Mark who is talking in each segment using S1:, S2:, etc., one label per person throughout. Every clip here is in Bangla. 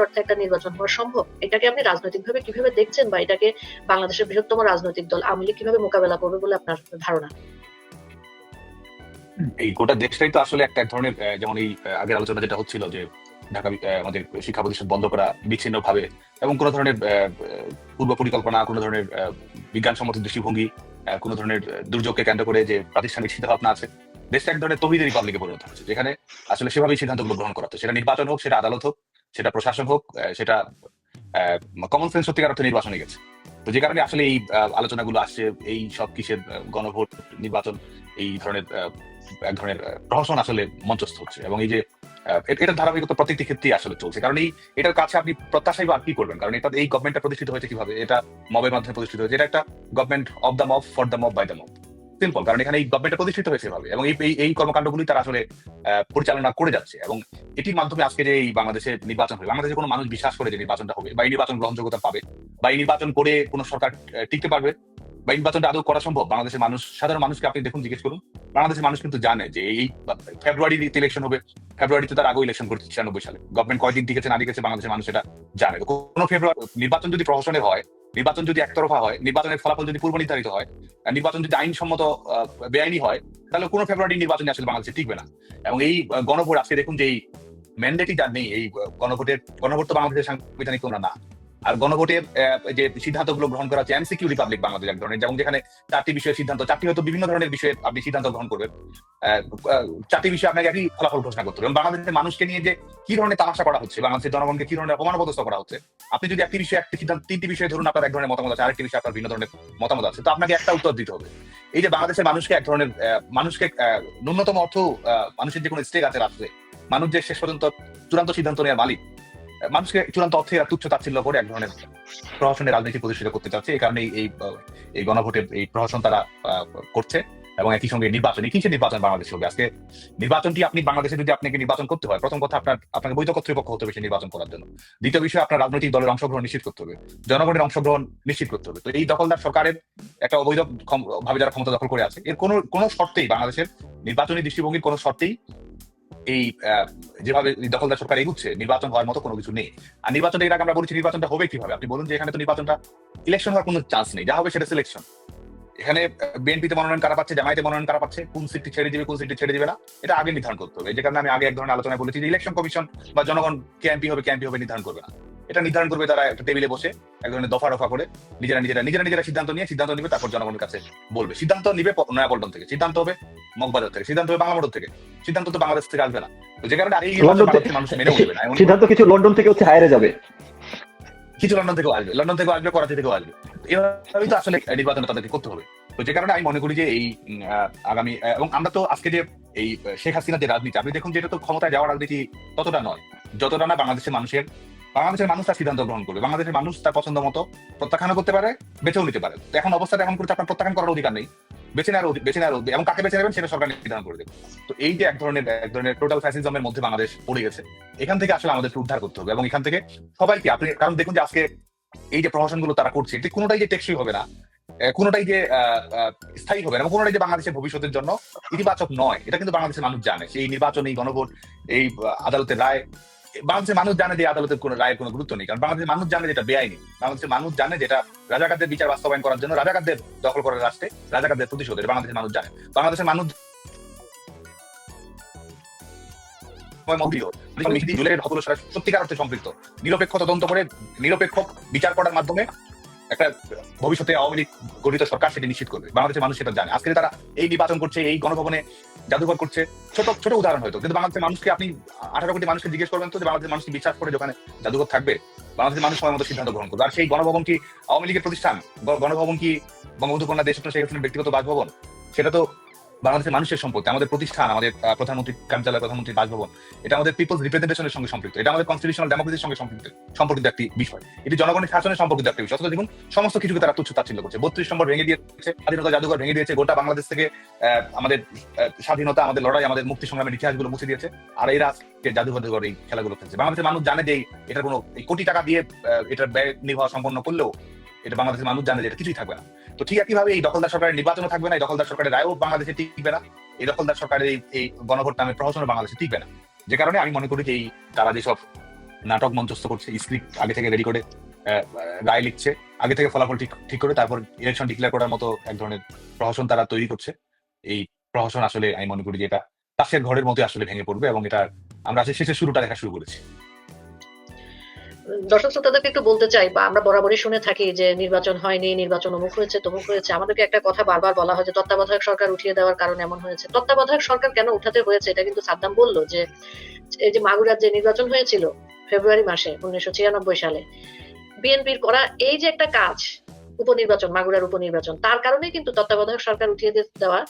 S1: অর্থে একটা নির্বাচন হওয়া সম্ভব? এটাকে আপনি রাজনৈতিকভাবে কিভাবে দেখছেন, বা এটাকে বাংলাদেশের বৃহত্তম রাজনৈতিক দল আওয়ামী লীগ কিভাবে মোকাবেলা করবে বলে আপনার ধারণা?
S2: এই গোটা দেশটাই তো আসলে এক ধরনের যেমন এই আগের আলোচনা যেটা হচ্ছিল যে ঢাকা আমাদের শিক্ষা প্রতিষ্ঠান বন্ধ করা বিচ্ছিন্ন ভাবে এবং কোনো ধরনের পূর্ব পরিকল্পনা, কোনো ধরনের বিজ্ঞানসম্মত দৃষ্টিভঙ্গি, কোনো ধরনের দুর্যোগকে কেন্দ্র করে যে প্রাতিষ্ঠানিক চিন্তা ভাবনা আছে, দেশটা এক ধরনের তৌহিদি রিপাবলিকে পরিণত হচ্ছে, যেখানে আসলে সেভাবেই সিদ্ধান্তগুলো গ্রহণ করা হচ্ছে। সেটা নির্বাচন হোক, সেটা আদালত হোক, সেটা প্রশাসন হোক, সেটা কমন সেন্স সত্যিকার অর্থে নির্বাচনে গেছে। তো যে কারণে আসলে এই আলোচনাগুলো আসছে, এই সব কিসের গণভোট, নির্বাচন, এই ধরনের এক ধরনের প্রহসন আসলে মঞ্চস্থ হচ্ছে। এবং এই যে এটার ধারাবাহিকতা প্রত্যেকটি ক্ষেত্রেই আসলে চলছে, কারণ এই এটার কাছে আপনি প্রত্যাশাই বা আর কি করবেন, কারণ এটা এই গভর্নমেন্টটা প্রতিষ্ঠিত হয়েছে কিভাবে, এটা মবের মাধ্যমে প্রতিষ্ঠিত হয়েছে। এটা একটা government of the mob, for the mob, by the mob, simple. কারণ এখানে এই গভর্নমেন্টটা প্রতিষ্ঠিত হয়েছে এভাবে, এবং এই কর্মকাণ্ডগুলি তারা আসলে পরিচালনা করে যাচ্ছে। এবং এটির মাধ্যমে আজকে যে এই বাংলাদেশে নির্বাচন হবে, বাংলাদেশে কোনো মানুষ বিশ্বাস করে যে নির্বাচনটা হবে, বা এই নির্বাচন গ্রহণযোগ্যতা পাবে, বা এই নির্বাচন করে কোনো সরকার টিকতে পারবে, বা এই নির্বাচনটা আদৌ করা সম্ভব, বাংলাদেশের মানুষ, সাধারণ মানুষকে আপনি দেখুন, জিজ্ঞেস করুন, বাংলাদেশের মানুষ কিন্তু জানে যে এই ফেব্রুয়ারিতে ইলেকশন হবে। ফেব্রুয়ারিতে তার আগেও ইলেকশন করেছে 96 সালে। গভর্নমেন্ট কয়দিন টিকেছে না টিকেছে বাংলাদেশের মানুষ এটা জানে। কোনো ফেব্রুয়ারি নির্বাচন যদি প্রহসনের হয়, নির্বাচন যদি একতরফা হয়, নির্বাচনের ফলাফল যদি পূর্ব নির্ধারিত হয়, নির্বাচন যদি আইনসম্মত বেআইনি হয়, তাহলে কোনো ফেব্রুয়ারি নির্বাচনে আসলে বাংলাদেশে টিকবে না। এবং এই গণভোট আজকে দেখুন যে এই ম্যান্ডেটই যার নেই, এই গণভোট তো বাংলাদেশের সাংবিধানিক তোমরা না। আর গণভোটের যে সিদ্ধান্তগুলো গ্রহণ করা হচ্ছে, এমসিকিউ রিপাবলিক বাংলাদেশ এক ধরনের, যেমন যেখানে 4টি বিষয়ের সিদ্ধান্ত, 4টি হয়তো বিভিন্ন ধরনের বিষয়ে আপনি সিদ্ধান্ত গ্রহণ করবেন, 4টি বিষয়ে আপনাকে একই ফলাফল ঘোষণা করতে হবে। এবং বাংলাদেশের মানুষকে নিয়ে যে কি ধরনের তামাশা করা হচ্ছে, বাংলাদেশের জনগণকে কি ধরনের অপমানবদস্ত করা হচ্ছে, আপনি যদি একটি বিষয়ে একটি সিদ্ধান্ত, 3টি বিষয়ে ধরুন আপনার এক ধরনের মতামত আছে, আরেকটি বিষয়ে আপনার ভিন্ন ধরনের মতামত আছে, তো আপনাকে একটা উত্তর দিতে হবে। এই যে বাংলাদেশের মানুষকে এক ধরনের মানুষকে ন্যূনতম অর্থ, মানুষের যে কোনো স্টেক আছে রাষ্ট্রে, মানুষ যে শেষ পর্যন্ত চূড়ান্ত সিদ্ধান্ত নেওয়ার মালিক, মানুষকে চূড়ান্ত অর্থে তুচ্ছ তাচ্ছিল্য করে এক ধরনের প্রহসনের রাজনীতি প্রতিষ্ঠিত করতে চাচ্ছে। এই কারণে এই গণভোটের এই প্রহসন তারা করছে। এবং একই সঙ্গে নির্বাচন, কিসের নির্বাচন বাংলাদেশে হবে আজকে? নির্বাচনটি আপনি বাংলাদেশে যদি আপনাকে নির্বাচন করতে হয়, প্রথম কথা আপনাকে বৈধ কর্তৃপক্ষ হতে হবে সেই নির্বাচন করার জন্য। দ্বিতীয় বিষয়, আপনার রাজনৈতিক দলের অংশগ্রহণ নিশ্চিত করতে হবে, জনগণের অংশগ্রহণ নিশ্চিত করতে হবে। তো এই দখলদার সরকারের একটা অবৈধ ভাবে যারা ক্ষমতা দখল করে আছে, এর কোনো শর্তেই বাংলাদেশের নির্বাচনী দৃষ্টিভঙ্গির কোনো শর্তেই এই যেভাবে দখলদার সরকার এগুচ্ছে, নির্বাচন হওয়ার মতো কোনো কিছু নেই। আর নির্বাচনটা এর আগে আমরা বলেছি, নির্বাচনটা হবে কিভাবে? আপনি বলুন যে এখানে তো নির্বাচনটা ইলেকশন হওয়ার কোনো চান্স নেই, যা হবে সেটা সিলেকশন। এখানে বিএনপিতে মনোনয়ন কারা পাচ্ছে, জামায়াতে মনোনয়ন কারা পাচ্ছে, কোন সিটটি ছেড়ে দিবে, কোন সিটটি ছেড়ে দিবে না, এটা আগে নির্ধারণ করতে হবে। যে কারণে আমি আগে এক ধরনের আলোচনায় বলেছি যে ইলেকশন কমিশন বা জনগণ কে এমপি হবে নির্ধারণ করবে না। এটা নির্ধারণ করবে তারা একটা টেবিলে বসে এক ধরনের দফা করে নিজেরা সিদ্ধান্ত নিবে, তারপর জনগণের কাছে বলবে। সিদ্ধান্ত নিবে নয়াপল্টন থেকে, সিদ্ধান্ত হবে মগবাজার থেকে, সিদ্ধান্ত হবে বাংলামোটর থেকে, সিদ্ধান্ত তো বাংলাদেশ থেকে আসবে না। তো যে কারণে মানুষ মেনে উঠবে না।
S3: সিদ্ধান্ত কিছু লন্ডন থেকে হচ্ছে হায়রে যাবে,
S2: কিছু লন্ডন থেকেও আসবে, করাচি থেকেও আসবে। এভাবেই তো আসলে নির্বাচন তাদেরকে করতে হবে। তো যে কারণে আমি মনে করি যে এই আগামী, এবং আমরা তো আজকে যে এই শেখ হাসিনার যে রাজনীতি, আপনি দেখুন যে এটা তো ক্ষমতায় যাওয়ার রাজনীতি ততটা নয় যতটা না বাংলাদেশের মানুষ তার সিদ্ধান্ত গ্রহণ করবে। বাংলাদেশের মানুষ তার পছন্দ মতো প্রত্যাখ্যান করতে পারে, বেছেও নিতে পারে। তো এখন অবস্থাটা এমন করছে, আপনার প্রত্যাখ্যান করার অধিকার নেই, বেছে নেওয়ার এবং কাকে বেছে নেবেন সেটা সরকার নির্ধারণ করে দেবে। তো এই যে এক ধরনের টোটাল ফ্যাসিজমের মধ্যে বাংলাদেশ পড়ে গেছে, এখান থেকে আসলে আমাদেরকে উদ্ধার করতে হবে। এবং এখান থেকে সবাইকে আপনি, কারণ দেখুন যে আজকে এই যে প্রহসনগুলো তারা করছে, এটি কোনোটাই যে টেকসই হবে না, কোনোটাই যে স্থায়ী হবে না, এবং কোনোটাই যে বাংলাদেশের ভবিষ্যতের জন্য ইতিবাচক নয়, এটা কিন্তু বাংলাদেশের মানুষ জানে। সেই নির্বাচন, এই গণভোট, এই আদালতের রায়, বাংলাদেশের মানুষ জানে যে আদালতের কোনো রায়ের কোনো গুরুত্ব নেই, কারণ বাংলাদেশের মানুষ জানে যেটা বেআইনি। বাংলাদেশের মানুষ জানে যেটা রাজাকারদের বিচার বাস্তবায়ন করার জন্য, রাজাকারদের দখল করার রাষ্ট্রে রাজাকারদের প্রতিশোধ, এটা বাংলাদেশের মানুষ জানে। বাংলাদেশের মানুষ সত্যিকার অর্থে সম্পৃক্ত, নিরপেক্ষ তদন্ত করে নিরপেক্ষ বিচার করার মাধ্যমে একটা ভবিষ্যতে আওয়ামী লীগ গঠিত সরকার সেটি নিশ্চিত করবে। বাংলাদেশের মানুষ সেটা জানে। আজকে তারা এই নির্বাচন করছে, এই গণভবনে জাদুঘর করছে, ছোট উদাহরণ হয়তো, কিন্তু বাংলাদেশের মানুষকে আপনি 18 কোটি মানুষকে জিজ্ঞেস করবেন তো যে বাংলাদেশের মানুষকে বিশ্বাস করে যেখানে জাদুঘর থাকবে, বাংলাদেশের মানুষ সময় মতো সিদ্ধান্ত গ্রহণ করবে। আর সেই গণভবন কি আওয়ামী লীগের প্রতিষ্ঠান? গণভবন কি বঙ্গবন্ধু কন্যা দেশরত্ন শেখ হাসিনার ব্যক্তিগত বাসভবন? সেটা তো বাংলাদেশের মানুষের সম্পত্তি, আমাদের প্রতিষ্ঠান, আমাদের প্রধানমন্ত্রী কার্যালয়, প্রধানমন্ত্রীর বাসভবন, এটা আমাদের পিপলস রিপ্রেজেন্টেশনের সঙ্গে সম্পৃক্ত, এটা আমাদের কনস্টিটিউশনাল ডেমোক্রেসির সঙ্গে সম্পর্কিত একটি বিষয়, এটি জনগণের শাসনের সম্পর্কিত একটি বিষয়। অথচ দেখুন সমস্ত কিছুকে তারা তুচ্ছ তাচ্ছিল্য করছে। 32 নম্বর ভেঙে দিয়েছে, স্বাধীনতা জাদুঘর ভেঙে দিয়েছে, গোটা বাংলাদেশ থেকে আমাদের স্বাধীনতা, আমাদের লড়াই, আমাদের মুক্তি সংগ্রামের ইতিহাসগুলো মুছে দিয়েছে। আর এরা আজকে জাদুঘর এই খেলাগুলো খেলছে। বাংলাদেশের মানুষ জানে যে এটার কোনো কোটি টাকা দিয়ে এটার ব্যয় নির্বাহ সম্পন্ন করলেও এটা বাংলাদেশের মানুষ জানে যে এটা কিছুই থাকবে না। তো ঠিক একইভাবে এই দখলদার সরকারের নির্বাচনও থাকবে না, এই দখলদার সরকারের রায়ও বাংলাদেশে টিকবে না, এই দখলদার সরকারের এই গণভোট নামে প্রহসনও বাংলাদেশে টিকবে না। যে কারণে আমি মনে করি যে তারা যেসব নাটক মঞ্চস্থ করছে, স্ক্রিপ্ট আগে থেকে রেডি করে রায় লিখছে, আগে থেকে ফলাফল ঠিক করে তারপর ইলেকশন ডিক্লেয়ার করার মতো এক ধরনের প্রহসন তারা তৈরি করছে। এই প্রহসন আসলে আমি মনে করি যে এটা তাসের ঘরের মতো আসলে ভেঙে পড়বে, এবং এটা আমরা আসলে শেষের শুরুটা দেখা শুরু করেছি।
S1: দর্শক শ্রোতাদেরকে একটু বলতে চাই, বা আমরা বরাবরই শুনে থাকি যে নির্বাচন হয়নি, নির্বাচন অমুক হয়েছে তমুক হয়েছে। আমাদেরকে একটা কথা বারবার বলা হয় যে তত্ত্বাবধায়ক সরকার উঠিয়ে দেওয়ার কারণে এমন হয়েছে। তত্ত্বাবধায়ক সরকার কেন উঠাতে হয়েছে এটা কিন্তু সাদ্দাম বললো, যে এই যে মাগুরার যে নির্বাচন হয়েছিল ফেব্রুয়ারি মাসে 1996 সালে, বিএনপির করা এই যে একটা কাজ, উপনির্বাচন, মাগুরার উপনির্বাচন, তার কারণে কিন্তু তত্ত্বাবধায়ক সরকার উঠিয়ে দেওয়া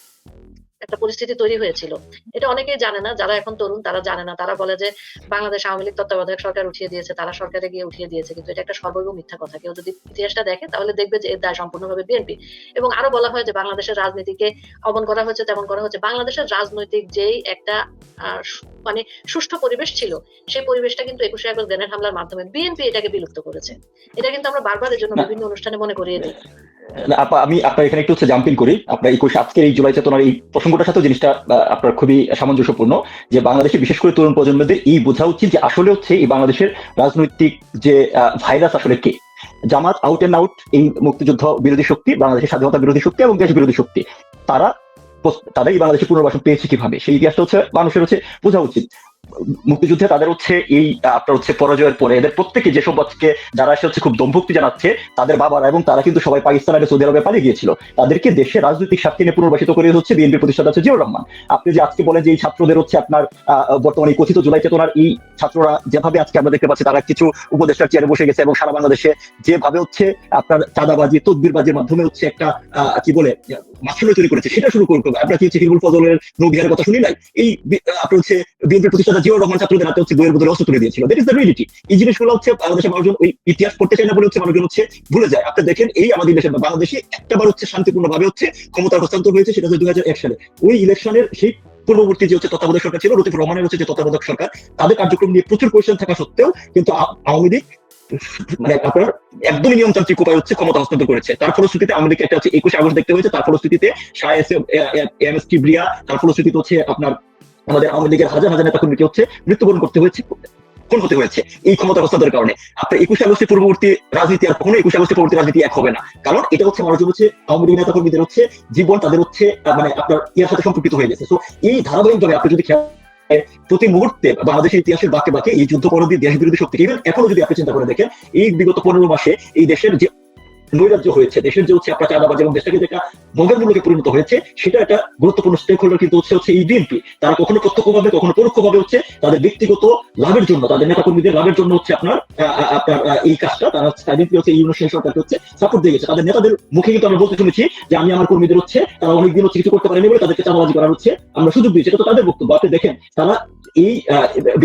S1: একটা পরিস্থিতি তৈরি হয়েছিল। এটা অনেকেই জানে না, যারা এখন তরুণ তারা জানে না। তারা বলে যে বাংলাদেশ আওয়ামী লীগ তত্ত্বাবধায়ক সরকার উঠিয়ে দিয়েছে, তারা সরকারে গিয়ে উঠিয়ে দিয়েছে, কিন্তু এটা একটা সর্বৈব মিথ্যা কথা। কেউ যদি ইতিহাসটা দেখে তাহলে দেখবে যে এর দায় সম্পূর্ণভাবে বিএনপি। এবং আরো বলা হয় যে বাংলাদেশের রাজনীতিকে অমন করা হচ্ছে তেমন করা হচ্ছে। বাংলাদেশের রাজনৈতিক যেই একটা মানে সুষ্ঠু পরিবেশ ছিল, সেই পরিবেশটা কিন্তু 21শে আগস্ট গ্রেনেড হামলার মাধ্যমে বিএনপি এটাকে বিলুপ্ত করেছে। এটা কিন্তু আমরা বারবার এর জন্য বিভিন্ন অনুষ্ঠানে মনে করিয়ে দিই।
S3: আমি আপনার এখানে একটু হচ্ছে জাম্পিং করি। আপনার 21 আজকের এই জুলাই চেতনার এই প্রসঙ্গটার সাথে জিনিসটা আপনার খুবই সামঞ্জস্যপূর্ণ, যে বাংলাদেশে বিশেষ করে তরুণ প্রজন্মদের এই বোঝা উচিত যে আসলে হচ্ছে এই বাংলাদেশের রাজনৈতিক যে ভাইরাস আসলে কে। জামাত আউট এন্ড আউট এই মুক্তিযুদ্ধ বিরোধী শক্তি, বাংলাদেশের স্বাধীনতা বিরোধী শক্তি এবং দেশ বিরোধী শক্তি। তারা এই বাংলাদেশে পুনর্বাসন পেয়েছে কিভাবে, সেই ইতিহাসটা হচ্ছে মানুষের হচ্ছে বোঝা উচিত। মুক্তিযুদ্ধে তাদের হচ্ছে এই আপনার হচ্ছে পরাজয়ের পরে এদের প্রত্যেকে যেসব আজকে যারা এসে হচ্ছে খুব দমভক্তি জানাচ্ছে, তাদের বাবারা এবং তারা কিন্তু সবাই পাকিস্তান আর সৌদি আরবে পালিয়ে গিয়েছিল। তাদেরকে দেশে রাজনৈতিক স্বার্থে নিয়ে পুনর্বাসিত করে হচ্ছে বিএনপির প্রতিষ্ঠাতা আছে জিয়াউর রহমান। আপনি যে আজকে বলেন যে এই ছাত্রদের হচ্ছে আপনার বর্তমানে কথিত জুলাই চেতনার এই ছাত্ররা যেভাবে আজকে আমরা দেখতে পাচ্ছি তারা কিছু উপদেষ্টার চেয়ারে বসে গেছে এবং সারা বাংলাদেশে যেভাবে হচ্ছে আপনার চাঁদাবাজি তদবিরবাজির মাধ্যমে হচ্ছে একটা কি বলে মাস্টার তৈরি করেছে, সেটা শুরু করতে হবে। আপনার কি হচ্ছে হিজবুল ফজলের নৌবিহারের কথা শুনি নাই? এই আপনার হচ্ছে বিএনপির প্রতিষ্ঠাতা জিয়াউর রহমান ছাত্রদের হাতে হচ্ছে বইয়ের বদলে অস্ত্র তুলে দিয়েছিল। That is the reality. এই জিনিসগুলো হচ্ছে বাংলাদেশের মানুষজন ওই ইতিহাস পড়তে চায় না বলে হচ্ছে মানুষজন হচ্ছে ভুলে যায়। আপনি দেখেন এই আমাদের দেশের বাংলাদেশে একটাবার হচ্ছে শান্তিপূর্ণ ভাবে হচ্ছে ক্ষমতার হস্তান্তর হয়েছে, সেটা হচ্ছে 2001 সালে। ওই ইলেকশনের সেই পূর্ববর্তী যে হচ্ছে তত্ত্বাবধায়ক সরকার ছিল, লতিফুর রহমানের হচ্ছে যে তত্ত্বাবধায়ক সরকার, তাদের কার্যক্রম নিয়ে প্রচুর কোয়েশ্চেন থাকা সত্ত্বেও কিন্তু আওয়ামী লীগ মানে আপনার একদমই নিয়মতান্ত্রিক উপায় হচ্ছে ক্ষমতা হস্তান্তর করেছে। তার ফলশ্রুতিতে আওয়ামী লীগকে একটা হচ্ছে 21 আগস্ট দেখতে হয়েছে। তার ফলশ্রুতিতে এমএস কিবরিয়া, তার ফলশ্রুতিতে হচ্ছে আপনার আমাদের আওয়ামী লীগের হাজার হাজার নেতা কর্মীকে হচ্ছে মৃত্যুবরণ করতে হয়েছে, খুন হতে হয়েছে এই ক্ষমতা হস্তান্তরের কারণে। আপনার 21 আগস্টের পূর্ববর্তী রাজনীতি আর কখনো 21 আগস্টের পরবর্তী রাজনীতি এক হবে না, কারণ এটা হচ্ছে মানুষজন হচ্ছে আওয়ামী লীগ নেতা কর্মীদের হচ্ছে জীবন তাদের হচ্ছে মানে আপনার ইয়ার সাথে সম্পর্কিত হয়ে গেছে। তো এই ধারাবাহিকভাবে আপনি যদি প্রতি মুহূর্তে বাংলাদেশের ইতিহাসের বাঁকে বাঁকে এই যুদ্ধ পরবর্তী দেশ বিরোধী শক্তি, ইভেন এখনো যদি আপনি চিন্তা করে দেখেন এই বিগত 15 মাসে এই দেশের যে নৈরাজ্য হয়েছে, দেশের যে হচ্ছে আপনার চাঁদাবাজ এবং দেশটাকে যেটা ভোগের মূল্যকে পরিণত হয়েছে, সেটা একটা গুরুত্বপূর্ণ স্টেক হোল্ডার কিন্তু হচ্ছে এই বিএনপি। তারা কখনো প্রত্যক্ষভাবে কখনো পরোক্ষভাবে হচ্ছে তাদের ব্যক্তিগত লাভের জন্য, তাদের নেতা কর্মীদের লাভের জন্য হচ্ছে আপনার এই কাজটা তারা হচ্ছে এই ইউনিয়ন সরকারকে হচ্ছে সাপোর্ট দিয়ে গেছে। তাদের নেতাদের মুখে কিন্তু আমরা বলতে শুনেছি যে আমি আমার কর্মীদের হচ্ছে তারা অনেকদিন হচ্ছে কিছু করতে পারেনি বলে তাদেরকে চাঁদাবাজি করার হচ্ছে আমরা সুযোগ দিয়েছি। এটা তো তাদের বক্তব্য। আপনি দেখেন তারা এই